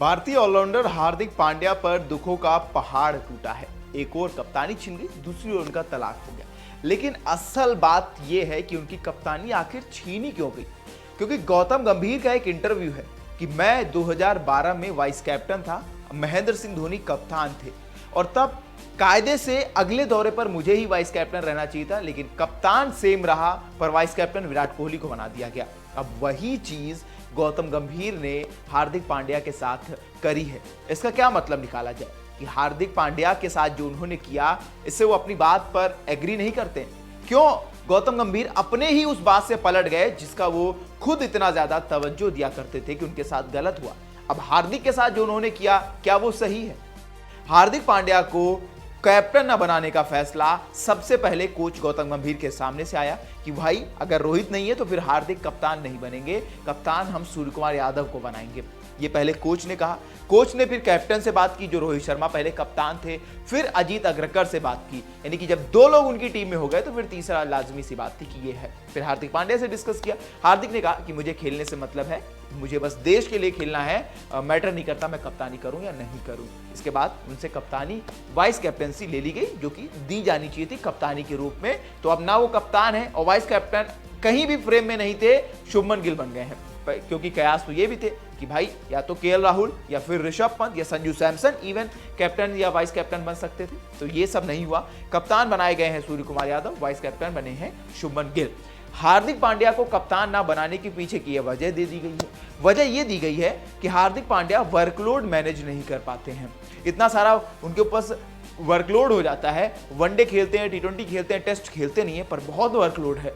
भारतीय ऑलराउंडर हार्दिक पांड्या पर दुखों का पहाड़ टूटा है। एक और कप्तानी छिन गई, दूसरी ओर उनका तलाक हो गया। लेकिन असल बात यह है कि उनकी कप्तानी आखिर छीनी क्यों गई। क्योंकि गौतम गंभीर का एक इंटरव्यू है कि मैं 2012 में वाइस कैप्टन था, महेंद्र सिंह धोनी कप्तान थे और तब कायदे से अगले दौरे पर मुझे ही वाइस कैप्टन रहना चाहिए था, लेकिन कप्तान सेम रहा पर वाइस कैप्टन विराट कोहली को बना दिया गया। अब वही चीज गौतम गंभीर ने हार्दिक पांड्या के साथ करी है। इसका क्या मतलब निकाला जाए कि हार्दिक पांड्या के साथ जो उन्होंने किया, इससे वो अपनी बात पर एग्री नहीं करते। क्यों गौतम गंभीर अपने ही उस बात से पलट गए जिसका वो खुद इतना ज्यादा तवज्जो दिया करते थे कि उनके साथ गलत हुआ। अब हार्दिक के साथ जो उन्होंने किया, क्या वो सही है? हार्दिक पांड्या को कैप्टन न बनाने का फैसला सबसे पहले कोच गौतम गंभीर के सामने से आया कि भाई अगर रोहित नहीं है तो फिर हार्दिक कप्तान नहीं बनेंगे, कप्तान हम सूर्यकुमार यादव को बनाएंगे। ये पहले कोच ने कहा। कोच ने फिर कैप्टन से बात की जो रोहित शर्मा पहले कप्तान थे, फिर अजीत अग्रकर से बात की। यानी कि जब दो लोग उनकी टीम में हो गए तो फिर तीसरा लाजमी सी बात थी कि ये है। फिर हार्दिक पांड्या से डिस्कस किया। हार्दिक ने कहा कि मुझे खेलने से मतलब है, मुझे बस देश के लिए खेलना है, मैटर नहीं करता मैं कप्तानी करूं या नहीं करूं। इसके बाद उनसे कप्तानी वाइस कैप्टनसी ले ली गई जो कि दी जानी चाहिए थी कप्तानी के रूप में। तो अब ना वो कप्तान है और वाइस कैप्टन कहीं भी फ्रेम में नहीं थे, शुभमन गिल बन गए हैं। क्योंकि कयास तो ये भी थे कि भाई या तो केएल राहुल या फिर ऋषभ पंत या संजू सैमसन इवन कैप्टन या वाइस कैप्टन बन सकते थे। तो ये सब नहीं हुआ। कप्तान बनाए गए हैं सूर्यकुमार यादव, वाइस कैप्टन बने हैं शुभमन गिल। हार्दिक पांड्या को कप्तान ना बनाने के पीछे की वजह दे दी गई है। वजह यह दी गई है कि हार्दिक पांड्या वर्कलोड मैनेज नहीं कर पाते हैं। इतना सारा उनके ऊपर वर्कलोड हो जाता है। वनडे खेलते हैं, T20 खेलते हैं, टेस्ट खेलते नहीं है, पर बहुत वर्कलोड है।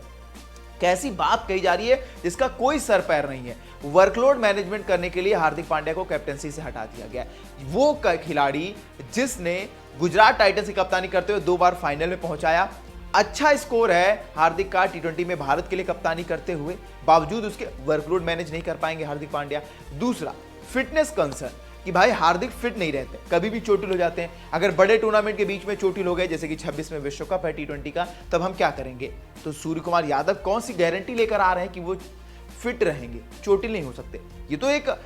कैसी बात कही जा रही है जिसका कोई सर पैर नहीं है। वर्कलोड मैनेजमेंट करने के लिए हार्दिक पांड्या को कैप्टनसी से हटा दिया गया। वो खिलाड़ी जिसने गुजरात टाइटंस की कप्तानी करते हुए 2 बार फाइनल में पहुंचाया, अच्छा स्कोर है हार्दिक का T20 में भारत के लिए कप्तानी करते हुए, बावजूद उसके वर्कलोड मैनेज नहीं कर पाएंगे हार्दिक पांड्या। दूसरा, फिटनेस कंसर्न कि भाई हार्दिक फिट नहीं रहते, कभी भी चोटिल हो जाते हैं। अगर बड़े टूर्नामेंट के बीच में चोटिल हो गए, जैसे कि 26 में विश्व कप है T20 का, तब हम क्या करेंगे? तो सूर्यकुमार यादव कौन सी गारंटी लेकर आ रहे हैं कि वो फिट रहेंगे, चोटिल नहीं हो सकते? ये तो एक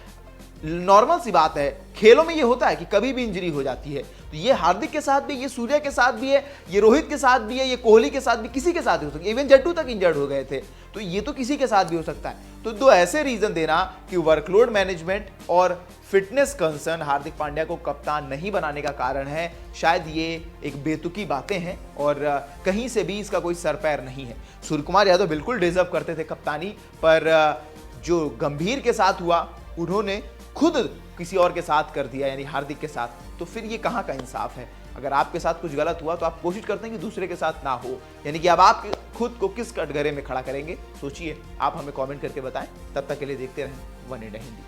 नॉर्मल सी बात है। खेलों में ये होता है कि कभी भी इंजरी हो जाती है। तो ये हार्दिक के साथ भी, ये सूर्या के साथ भी है, ये रोहित के साथ भी है, ये कोहली के साथ भी, किसी के साथ भी हो सकता है। इवन जड्डू तक इंजर्ड हो गए थे, तो ये तो किसी के साथ भी हो सकता है। तो 2 ऐसे रीजन देना कि वर्कलोड मैनेजमेंट और फिटनेस कंसर्न हार्दिक पांड्या को कप्तान नहीं बनाने का कारण है, शायद ये एक बेतुकी बातें हैं और कहीं से भी इसका कोई सर पैर नहीं है। सूर्यकुमार यादव बिल्कुल डिजर्व करते थे कप्तानी, पर जो गंभीर के साथ हुआ उन्होंने खुद किसी और के साथ कर दिया, यानी हार्दिक के साथ। तो फिर ये कहाँ का इंसाफ है? अगर आपके साथ कुछ गलत हुआ तो आप कोशिश करते हैं कि दूसरे के साथ ना हो, यानी कि अब आप खुद को किस कटघरे में खड़ा करेंगे? सोचिए, आप हमें कमेंट करके बताएं। तब तक के लिए देखते रहें वन इंडिया हिंदी।